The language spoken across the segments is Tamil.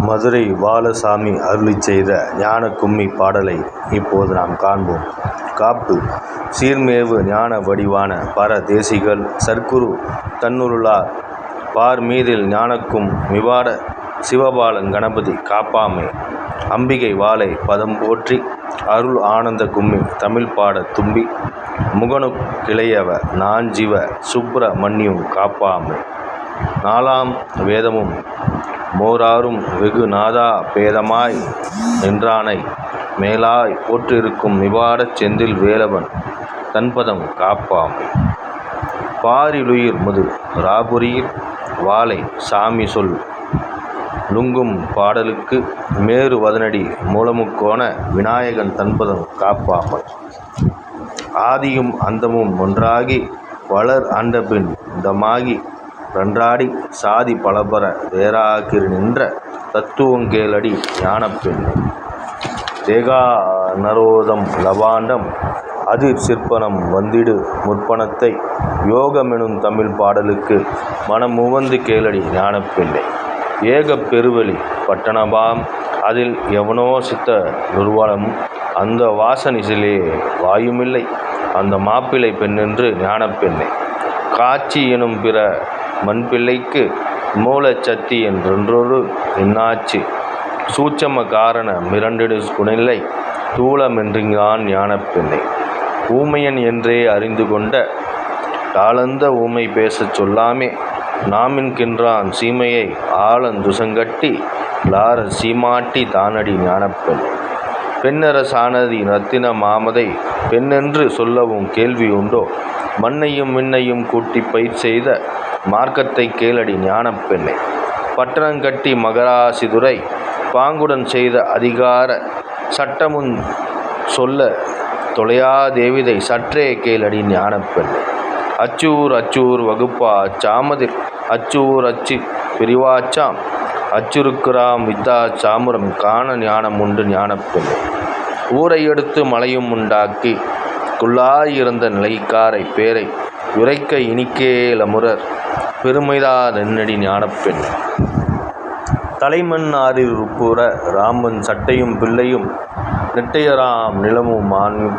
மதுரை பாலசாமி அருளிச் செய்த ஞான கும்மி பாடலை இப்போது நாம் காண்போம். காப்பு சீர்மேவு ஞான வடிவான பர தேசிகள் சற்குரு தன்னுருளார் பார்மீதில் ஞானக்கும் மிவாட சிவபாலன் கணபதி காப்பாமை அம்பிகை வாளை பதம் போற்றி அருள் ஆனந்த கும்மி தமிழ் பாட தும்பி முகனு கிளையவ நாஞ்சிவ சுப்ர மன்னியும் காப்பாமை நாலாம் வேதமும் மோராரும் வெகு நாதா பேதமாய் நின்றானை மேலாய் போற்றிருக்கும் நிவாடச் செந்தில் வேலவன் தன்பதம் காப்பாமை பாரிலுயிர் முது ராபுரியில் வாளை சாமி சொல் லுங்கும் பாடலுக்கு மேரு வதனடி மூலமுக்கோண விநாயகன் தன்பதம் காப்பாமை ஆதியும் அந்தமும் ஒன்றாகி வளர் ஆண்டபின் இந்தமாகி ரன்றாடி சாதி பலபர வேறாகிரு நின்ற தத்துவங்கேளடி ஞானப்பெண் தேகா நரோதம் லவாண்டம் அதிர் சிற்பனம் வந்திடு முற்பணத்தை யோகமெனும் தமிழ் பாடலுக்கு மனம் உவந்து கேளடி ஞானப்பிள்ளை ஏக பெருவெளி பட்டணபாம் அதில் எவனோ சித்த துர்வலம் அந்த வாசனிசிலே வாயுமில்லை அந்த மாப்பிள்ளை பெண்ணென்று ஞானப்பெண்ணை காட்சி எனும் பிற மண்பிள்ளைக்கு மூலச்சத்தி என்றொன்றொரு என்னாச்சு சூட்சம காரண மிரண்டிடு குணில்லை தூளமென்றிங்கான் ஞானப்பெண்ணை ஊமையன் என்றே அறிந்து கொண்ட தாளந்த ஊமை பேசச் சொல்லாமே நாமின்கின்றான் சீமையை ஆழந்துசங்கட்டி லார சீமாட்டி தானடி ஞானப்பெண் பெண்ணர சானதி ரத்தின மாமதை பெண்ணென்று சொல்லவும் கேள்வி உண்டோ மண்ணையும் மின்னையும் கூட்டி பயிர் செய்த மார்க்கத்தை கேளடி ஞானப்பெண்ணை பட்டணங்கட்டி மகராசிதுரை பாங்குடன் செய்த அதிகார சட்டமுன் சொல்ல தொலையா தேவிதை சற்றே கேளடி ஞானப்பெண்ணை அச்சூர் வகுப்பா அச்சாமதிர் அச்சூர் அச்சு பிரிவாச்சாம் அச்சுருக்குராம் வித்தா சாமுரம் காண ஞானம் உண்டு ஞானப்பெண்ணை ஊரை எடுத்து மலையும் உண்டாக்கி குள்ளாயிருந்த நிலைக்காரை பேரை உரைக்க இனிக்கேலமுரர் பெருமைதா நென்னடி ஞானப்பெண் தலைமண் ஆறில் உப்புற ராமன் சட்டையும் பிள்ளையும் நெட்டையராம் நிலமும் மானும்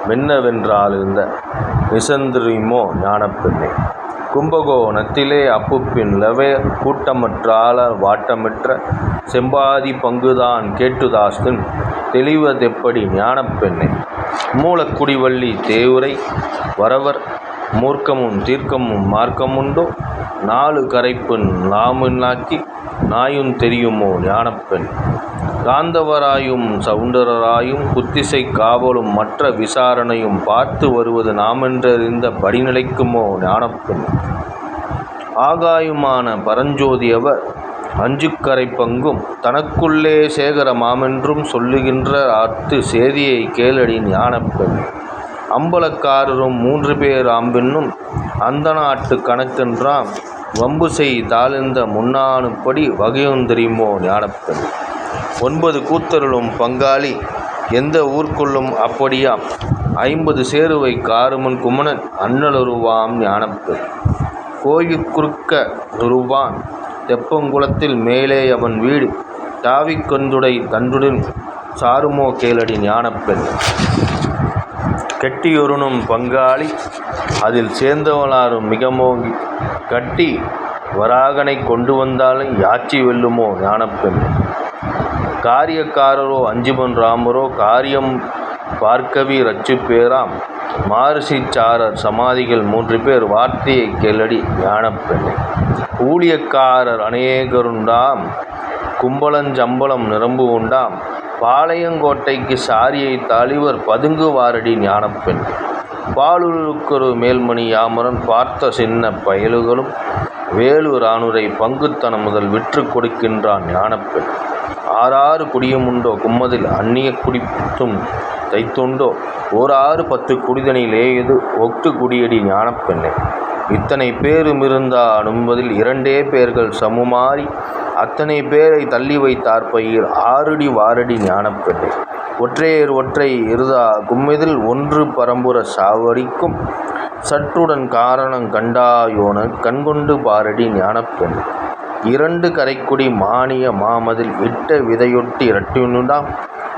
மென்னவென்றாலிருந்த நிசந்திரிமோ ஞானப்பெண்ணை கும்பகோணத்திலே அப்புப்பின் லவே கூட்டமற்றால வாட்டமற்ற செம்பாதி பங்குதான் கேட்டுதாஸ்தின் தெளிவதெப்படி ஞானப்பெண்ணை மூலக்குடிவள்ளி தேவுரை வரவர் மூர்க்கமும் தீர்க்கமும் மார்க்கமுண்டோ நாலு கரைப்புண் நாமுன்னாக்கி நாயும் தெரியுமோ ஞானப்பெண் காந்தவராயும் சவுண்டரராயும் புத்திசை காவலும் மற்ற விசாரணையும் பார்த்து வருவது நாமென்றறிந்த படிநிலைக்குமோ ஞானப்பெண் ஆகாயுமான பரஞ்சோதியவர் அஞ்சுக்கரை பங்கும் தனக்குள்ளே சேகர மாமென்றும் சொல்லுகின்ற ஆர்த்து சேதியை கேளடி ஞானப்பெண் அம்பலக்காரரும் 3 பேர் ஆம்பின்னும் அந்த நாட்டு கணக்கென்றாம் வம்பு செய் தாழ்ந்த முன்னானுப்படி வகையும் தெரியுமோ ஞானப்பெண் 9 கூத்தருளும் பங்காளி எந்த ஊர்க்குள்ளும் அப்படியாம் 50 சேருவை காருமன் குமணன் அண்ணலுருவாம் ஞானப்பெண் கோயிற்குறுக்க உருவான் தெப்பங்குளத்தில் மேலே அவன் வீடு தாவிக்கொண்டுடை தண்டுடன் சாருமோ கேளடி ஞானப்பெண் கெட்டியொருனும் பங்காளி அதில் சேர்ந்தவளாரும் மிகமோகி கட்டி வராகனை கொண்டு வந்தாலும் யாச்சி வெல்லுமோ ஞானப்பெண் காரியக்காரரோ அஞ்சுமன் ராமரோ காரியம் பார்க்கவி ரச்சு பேராம் மாரிசிச்சாரர் சமாதிகள் 3 பேர் வார்த்தையை கேளடி ஞானப்பெண்ணை ஊழியக்காரர் அநேகருண்டாம் கும்பலஞ்சம்பலம் நிரம்பு உண்டாம் பாளையங்கோட்டைக்கு சாரியை தாளிவர் பதுங்கு வாரடி ஞானப்பெண் பாலுருக்கொரு மேல்மணி யாமரன் பார்த்த சின்ன பயலுகளும் வேலுரானுரை பங்குத்தன முதல் விற்று கொடுக்கின்றான் ஞானப்பெண் ஆறாறு குடியுமுண்டோ கும்மதில் அந்நிய குடித்தும் தைத்துண்டோ 10 குடிதனிலேயது ஒட்டு குடியடி ஞானப்பெண்ணை இத்தனை பேருமிருந்தா அனும்பதில் 2 பேர்கள் சமுமாறி அத்தனை பேரை தள்ளி வைத்தார்பயிர் 6 வாரடி ஞானப்பெண்ணை ஒற்றையர் ஒற்றை இருதா கும்மிதில் 1 பரம்புர சாவடிக்கும் சற்றுடன் காரணம் கண்டாயோன கண்கொண்டு பாரடி ஞானப்பெண் இரண்டு கரைக்குடி மானிய மாமதில் இட்ட விதையொட்டி இரட்டினுடாம்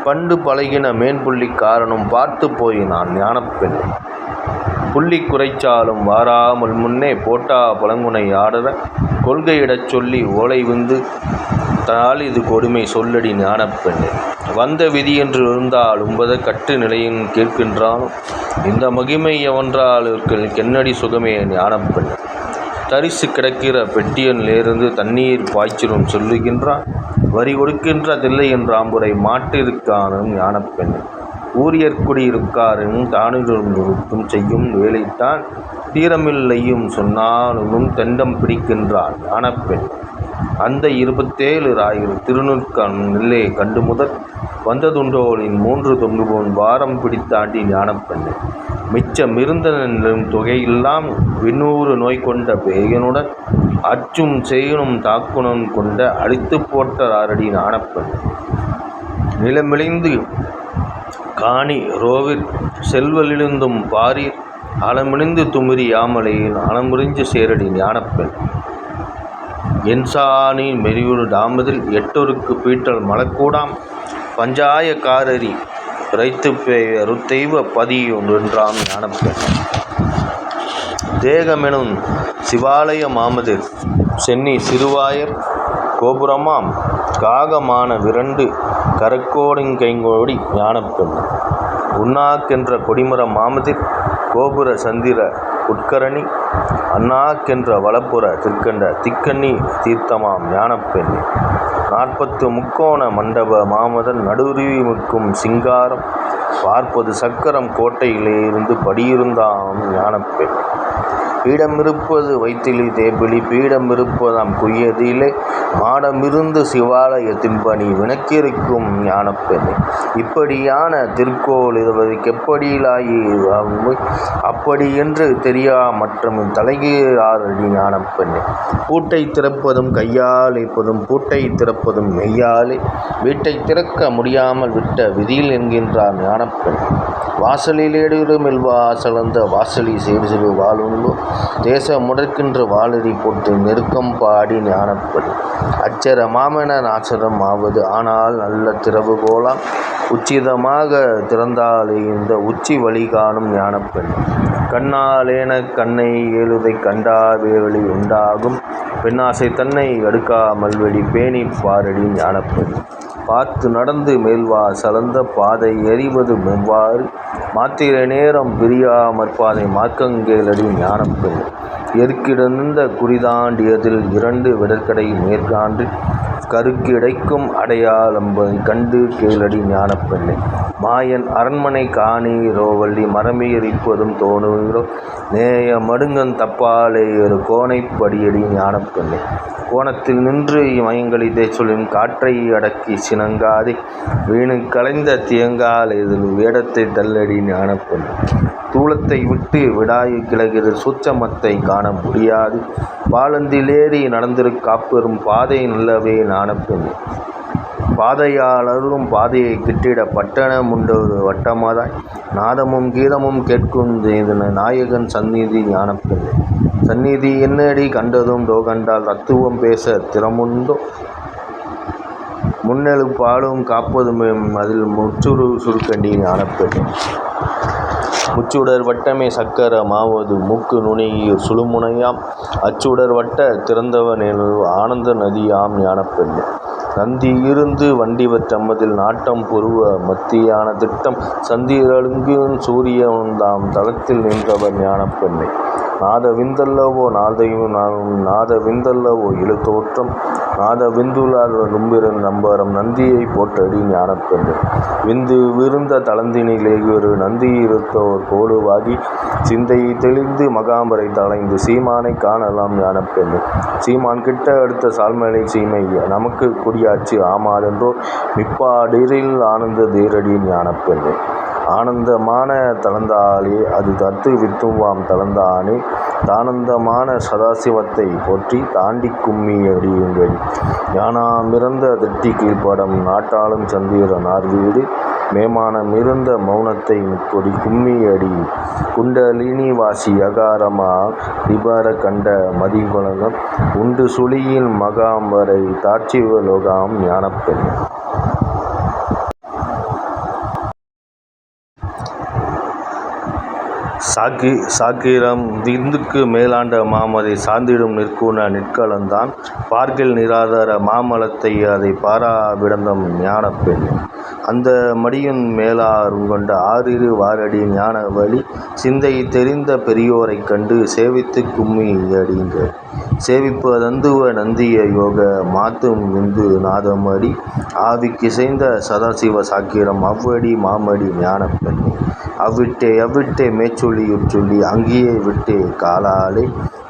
பண்டு பழகின மேன்புள்ளி காரனும் பார்த்து போயினான் ஞானப்பெண்ணே. புள்ளி குறைச்சாலும் வாராமல் முன்னே போட்டா பழங்குனை ஆடற கொள்கையிடச் சொல்லி ஓலை விந்து தாளிது கொடுமை சொல்லடி ஞானப்பெண்ணே. வந்த விதியென்று இருந்தால் உம்பத கட்டு நிலையின் கேட்கின்றானும் இந்த மகிமை எவன்றால் கென்னடி சுகமே ஞானப்பெண்ணே. தரிசு கிடக்கிற பெட்டியனிலிருந்து தண்ணீர் பாய்ச்சிடும் சொல்லுகின்றான் வரி கொடுக்கின்ற தில்லை என்றாம்புரை மாட்டிருக்கானும் ஞானப்பெண்ணே. ஊரியற்குடி இருக்காரும் தானிருந்தும் செய்யும் வேலைத்தான் தீரமில்லையும் சொன்னாலும் தெண்டம் பிடிக்கின்றான் ஞானப்பெண். அந்த 27,000 திருநூற்கான் நெல்லே கண்டு முதல் வந்ததுண்டோளின் 3 தொங்குபோன் வாரம் பிடித்தாண்டி ஞானப்பெண்ணே. மிச்சமிருந்த நெல்லும் தொகையெல்லாம் 200 நோய் கொண்ட பேயனுடன் அச்சும் செய்யனும் தாக்குணம் கொண்ட அழித்து போட்டாரடி ஞானப்பெண். நிலமிழிந்து காணி ரோவிற் செல்வலிழுந்தும் பாரீர் அலமிழிந்து துமிரி யாமலையில் அலமுறிஞ்சு சேரடி ஞானப்பெண். என்சாணி மெரியுறு டாமதில் 8 பீட்டல் மலக்கூடாம் பஞ்சாய காரரி ரைத்துப்பேய ருத்தெய்வ பதியொன்றாம் ஞானப்பெண். தேகமெனும் சிவாலய மாமதில் சென்னி சிறுவாயர் கோபுரமாம் காகமான 2 கரக்கோடுங்கைங்கோடி ஞானப்பெண். உண்ணாக்கென்ற கொடிமரம் மாமதில் கோபுர சந்திர உட்கரணி அண்ணாக்கென்ற வலப்புற திருக்கண்ட திக்கண்ணி தீர்த்தமாம் ஞானப்பெண்ணே. 40 முக்கோண மண்டப மாமதன் நடுருவி மிக்கும் சிங்காரம் 40 சக்கரம் கோட்டையிலிருந்து படியிருந்தாம் ஞானப்பெண். பீடமிருப்பது வைத்திலி தேபிலி பீடமிருப்பதாம் குய்யதிலே மாடமிருந்து சிவாலயத்தின் பணி வினக்கிருக்கும் ஞானப்பெண்ணே. இப்படியான திருக்கோள் இதுவதற்கெப்படியிலாயி அப்படி என்று தெரியா மற்றும் தலைகீழாரடி ஞானப்பெண்ணே. பூட்டை திறப்பதும் கையால் இப்பதும் பூட்டை திறப்பதும் மெய்யாலே வீட்டை திறக்க முடியாமல் விட்ட விதியில் என்கின்றார் ஞானப்பெண். வாசலில் ஏடுகிற மெல்வாசலந்த வாசலி சேடு சிறு வாளுண்டோ தேச முடக்கின்ற வாளறி போட்டு நெருக்கம் பாடி ஞானப்பெண். அச்சர மாமென நாசரம் ஆவது ஆனால் நல்ல திறவு போலாம் உச்சிதமாக திறந்தாலே இந்த உச்சி வழி காணும் ஞானப்பெண். கண்ணாலேன கண்ணை ஏழுதை கண்டா வேவழி உண்டாகும் பெண்ணாசை தன்னை அடுக்காமல் வெளி பேணி பாரடி ஞானப்பெண். பார்த்து நடந்து மேல்வா சலந்த பாதை எறிவது மெவ்வாறு மாத்திர நேரம் பிரியாமற்பாதை மார்க்கங்கேளடி ஞானப்பெண். எருக்கிடந்த குறிதாண்டியதில் 2 விடற்கடை மேற்காண்டு கருக்கிடைக்கும் அடையாளம்பதை கண்டு கேளடி ஞானப்பெண்ணே. மாயன் அரண்மனை காணீரோவள்ளி மரமேறிப்பதும் தோணுகிறோ நேய மடுங்கன் தப்பாலே ஒரு கோணைப்படியடி ஞானப்பெண்ணே. கோணத்தில் நின்று மயங்களிதே சொல்லின் காற்றை அடக்கி சினங்காதே வீணு கலைந்த தியங்கால் இதில் வேடத்தை தள்ளடி ஞானப்பெண். தூளத்தை விட்டு விடாயு கிழகிற சூச்சமத்தை காண முடியாது பாலந்திலேறி நடந்திருக்காப்பெறும் பாதை நல்லவே ஞானப்பெண். பாதையாளரும் பாதையை கிட்டிட பட்டணம் உண்டொரு வட்டமாதாய் நாதமும் கீதமும் கேட்கும் நாயகன் சந்நிதி ஞானப்பெண். சந்நிதி என்னடி கண்டதும் கண்டால் தத்துவம் பேச திறமுண்டோ முன்னெழு பாலும் காப்பதும் அதில் முற்றுரு சுருக்கண்டி ஞானப்பெண். முச்சுடர் வட்டமே சக்கர மாவது மூக்கு நுனியில் சுழுமுனையாம் அச்சுடர் வட்ட திறந்தவனில் ஆனந்த நதியாம் ஞானப்பெண். நந்தி இருந்து வண்டிவர் தம்மதில் நாட்டம் பொருவ மத்தியான திட்டம் சந்திரழுங்கும் சூரியனுந்தாம் தளத்தில் நின்றவர் ஞானப்பெண்ணை. நாத விந்தல்லவோ நாத விந்தல்லவோ இழுத்தோற்றம் நாத விந்துளார் நும்பிரன் நம்பரம் நந்தியை போற்றடி ஞானப்பெண்ணு. விந்து விருந்த தளந்தினிலே ஒரு நந்தி இருத்தோர் கோடுவாகி சிந்தை தெளிந்து மகாம்பரை தலைந்து சீமானை காணலாம் ஞானப்பெண்ணு. சீமான் கிட்ட அடுத்த சால்மலை சீமை நமக்கு குடியாச்சு ஆமாதென்றோ மிப்பாடிரில் ஆனந்த தேரடி ஞானப்பெண்ணு. ஆனந்தமான தளந்தாலே அது தத்து வித்துவாம் தளந்தானே தானந்தமான சதாசிவத்தை போற்றி தாண்டி கும்மி அடியுங்கள். ஞானாமிறந்த திட்டி கீழ்ப்படம் நாட்டாளும் சந்திர நார்வீடு மேமானமிருந்த மௌனத்தை முக்கொடி கும்மியடி குண்டலினி வாசி யகாரமா திபர கண்ட மதிகுலகம் உண்டு சுழியில் மகாம்பரை தாட்சிவலோகாம் ஞானப்பெண். சாக்கிரம் விந்துக்கு மேலாண்ட மாமதை சார்ந்திடும் நிற்குண நிற்கலந்தான் பார்க்கில் நிராதர மாமலத்தை அதை பாராவிடந்தம் ஞானப்பெண். அந்த மடியின் மேலாருங்கொண்ட ஆறிரு வாரடி ஞான வழி சிந்தை தெரிந்த பெரியோரைக் கண்டு சேவித்து கும்மி அடிங்க சேவிப்பதந்துவ நந்திய யோக மாத்தும் விந்து நாதமடி ஆவிக்கிசைந்த சதாசிவ சாக்கிரம் அவ்வடி மாமடி ஞானப்பெண். அவ்விட்டே மேச்சொல்லியுற்றொல்லி அங்கேயே விட்டே காலாலே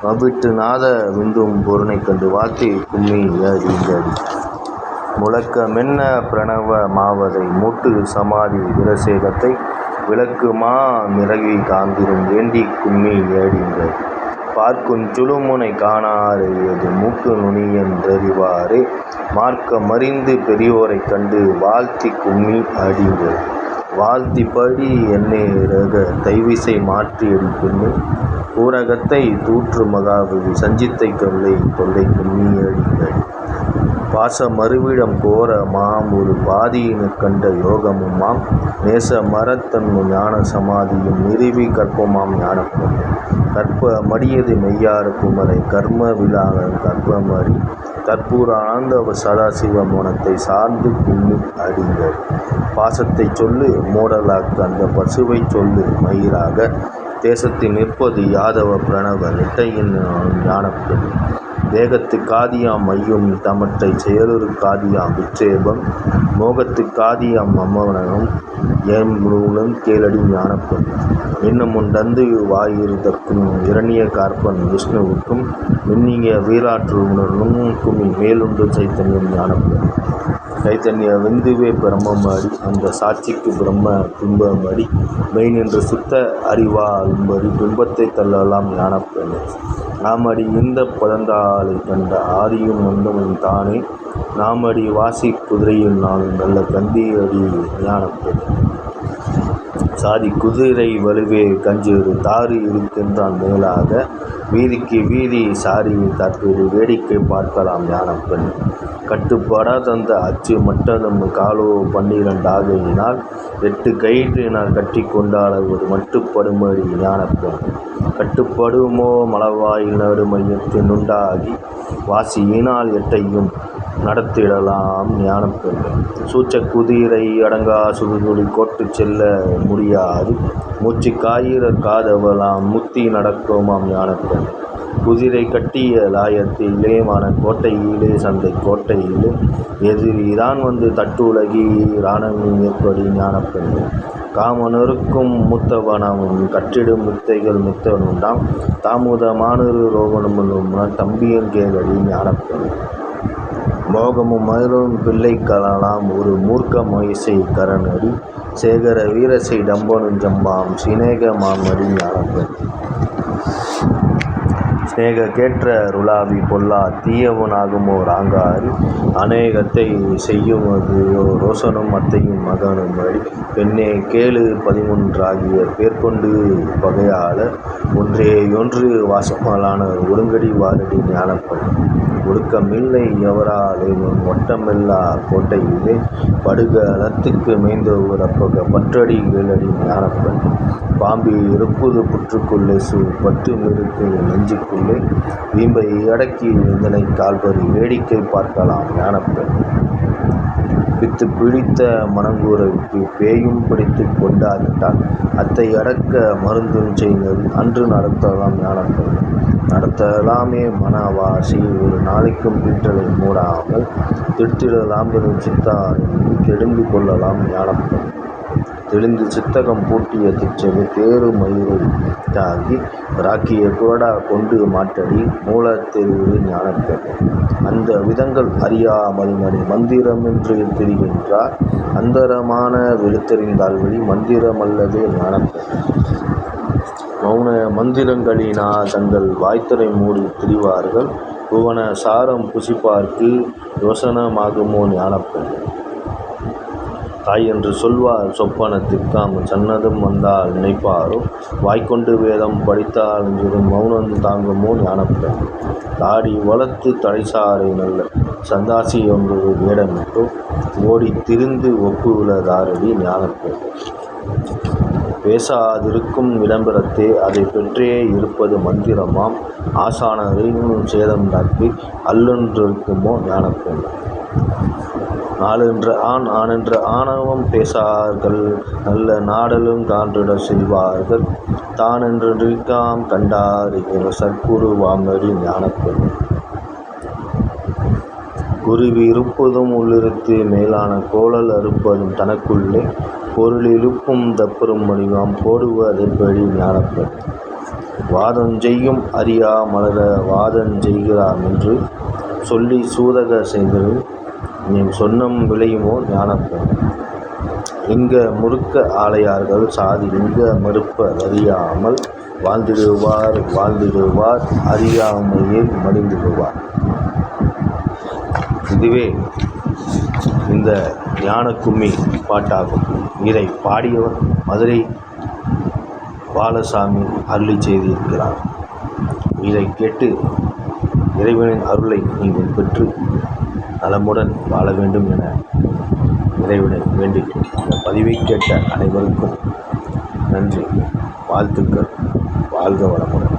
அவ்விட்டு நாத விந்தும் பொருணைக் கண்டு வாழ்த்தி கும்மி அடிங்கடி முழக்கமென்ன பிரணவ மாவதை மூட்டு சமாதி விரசேகத்தை விளக்குமா மிரகி காந்திரும் வேண்டி கும்மி அடிங்கடி பார்க்குஞ் சுழுமுனை காணாரையது மூக்கு நுனியன் தெரிவாரே மார்க்கமறிந்து பெரியோரைக் கண்டு வாழ்த்தி கும்மி அடிங்கடி வாழ்த்தி படி என்னேரக தைவிசை மாற்றி அடிப்பின்னு ஊரகத்தை தூற்று மகாவிதி சஞ்சித்தை தொல்லை கும்மி அடிங்கடி பாச மறுவிடம் கோர மாமுரு பாதியினுக் கண்ட யோகமுமாம் நேச மரத்தன்மு ஞான சமாதியும் நிறுவி கற்பமாம் ஞானப்பெண். கற்ப மடியது மெய்யாறு குமரை கர்ம விழாகன் கற்பமடி கற்பூரானந்த சதாசிவ மோனத்தை சார்ந்து கும்மி அடிங்கடி பாசத்தை சொல்லு மூடலாக்கு அந்த பசுவை சொல்லு மயிராக தேசத்தில் நிற்பது யாதவ பிரணவ நிட்டையின் ஞானப்பெண். தேகத்து காதியாம் மையும் தமட்டை செயலுறு காதியாம் விட்சேபம் மோகத்து காதியாம் அம்மவனம் ஏம்புலம் கேளடி ஞானப்பெண். இன்னமுண்டந்து வாயிருதற்கும் இரணிய கார்பன் விஷ்ணுவுக்கும் மின்னிய வீராற்று உணர்வும் கும்மி மேலுண்டு சைத்தன்யம் ஞானப்பெண். சைத்தன்ய விந்துவே பிரம்மமடி அந்த சாட்சிக்கு பிரம்ம பிம்பமடி மெய் நின்று சுத்த அறிவாலும்படி பிம்பத்தை தள்ளலாம் ஞானப்பெண். நாமடி இந்த பதந்தாளை கண்ட ஆதியும் நந்தமும் தானே நாமடி வாசி குதிரையில் நானும் நல்ல கந்தியடி ஞானப்பெண். சாதி குதிரை வலுவே கஞ்சேறு தாறு இருக்கின்றான் மேலாக வீதிக்கு வீதி சாரி தற்போது வேடிக்கை பார்க்கலாம் ஞானப்பெண். கட்டுப்படாதந்த அச்சு மட்டதம் காலோ 12 ஆகையினால் 8 கயிற்றினால் கட்டி கொண்டாடுவது மட்டுப்படுமடி ஞானப்பெண். கட்டுப்படுமோ மலவாயில் நடுமையத்தின் உண்டாகி வாசியினால் 8ஐயும் நடத்திடலாம் ஞானப்பெண். சூச்ச குதிரை அடங்கா சுடுதுளி கோட்டு செல்ல முடியாது மூச்சு காயிறர் காதவலாம் முத்தி நடக்குமாம் ஞானப்பெண். குதிரை கட்டிய லாயத்திலே மன கோட்டையிலே சந்தை கோட்டையிலே எதிரிதான் வந்து தட்டுலகி இராணமின் ஏற்படி ஞானப்பெண். காமனருக்கும் முத்தவனமும் கற்றிடும் வித்தைகள் மித்தனுண்டாம் தாமுதமானொரு ரோகனும் தம்பியன் கேளடி ஞானப்பெண். மோகமும் மயிலும் பிள்ளை கலலாம் ஒரு மூர்க்க மொயசை கரனடி சேகர வீரசை டம்பனும் ஜம்பாம் சினேக மாமடி ஞானப்பெண். ஸ்நேக கேற்ற ருளாவி பொல்லா தீயவனாகுமோ ராங்காரி அநேகத்தை செய்யுமது ரோசனும் அத்தையும் மகனும் வழி பெண்ணே கேளு 13 ஆகிய பேர்கொண்டு பகையாளர் ஒன்றேயொன்று வாசமாலான ஒடுங்கடி வாரடி ஞானப்பெண். ஒடுக்கமில்லை எவராலேனும் ஒட்டமில்லா கோட்டையிலே படுகளத்துக்கு மேய்ந்தோர் அப்பக பற்றடி கேளடி ஞானப்பெண். பாம்பி இருப்புது புற்றுக்குள்ளே பட்டு நிறுத்து நெஞ்சுக்குள்ளே வீம்பை அடக்கி இதனை கால்பறி வேடிக்கை பார்க்கலாம் ஞானப்பெண். பித்து பிடித்த மனங்கூரைக்கு பேயும் பிடித்து கொண்டாவிட்டால் அத்தை அடக்க மருந்தும் செய்தது அன்று நடத்தலாம் ஞானப்பெண். நடத்தலாமே மனவாசி ஒரு நாளைக்கும் பீற்றலை மூடாமல் திருத்திடலாம் பெரும் சித்தாரை தெளிந்து கொள்ளலாம் ஞானப்பெண். தெளிந்து சித்தகம் பூட்டிய திச்சது தேரு மயிரை தாகி ராக்கிய குரடா கொண்டு மாற்றடி மூலத்தெருவு ஞானப்பெண். அந்த விதங்கள் அறியா மதிமணி மந்திரமென்று தெரிகின்றார் அந்தரமான வெளுத்தறிந்தால் வழி மந்திரமல்லவே ஞானப்பெண். மௌன மந்திரங்களினா தங்கள் வாய்த்தரை மூடி திரிவார்கள் புவன சாரம் புசிப்பார்க்கு யோசனமாகுமோ ஞானப்பெண். தாய் என்று சொல்வார் சொப்பனத்திற்காம் சன்னதம் வந்தால் நினைப்பாரோ வாய்க்கொண்டு வேதம் படித்தால் மௌனம் தாங்குமோ ஞானப்பெண் தாடி வளர்த்து தடைசாரை நல்ல சந்தாசி ஒன்று வேடமிட்டோ ஓடி திரிந்து ஒப்புவிலதாரடி ஞானப்பெண் பேசாதிருக்கும் விளம்பரத்தே அதை பெற்றே இருப்பது மந்திரமாம் ஆசானரையும் சேதம்தாக்கி அல்லொன்றிருக்குமோ ஞானப்பெண் நாளென்ற ஆணென்ற ஆணவம் பேசார்கள் நல்ல நாடலும் கான்றிட செய்வார்கள் தானென்றிருக்காம் கண்டாரிகிற சற்குரு வாமடி ஞானப்பெண் குருவி இருப்பதும் உள்ளிருத்து மேலான கோளல் அறுப்பதும் தனக்குள்ளே பொருளிலுப்பும் தப்பரும் வடிவாம் போடுவதெப்படி ஞானப்பெண் வாதம் செய்யும் அறியா மலர வாதம் செய்கிறாம் என்று சொல்லி சூதக செய்தது நீ சொன்னம் விளையுமோ ஞானப்பெண் இங்க முறுக்க ஆலையார்கள் சாதி இங்க மறுப்பதறியாமல் வாழ்ந்திடுவார் அறியாமையில் மடிந்திடுவார். இதுவே இந்த ஞானக்கும்மி பாட்டாகும். இதை பாடியவர் மதுரை பாலசாமி அருளி செய்திருக்கிறார். இதை கேட்டு இறைவனின் அருளை நீங்கள் பெற்று நலமுடன் வாழ வேண்டும் என இறைவனை வேண்டி இந்த பதிவை கேட்ட அனைவருக்கும் நன்றி, வாழ்த்துக்கள், வாழ்க வளமுடன்.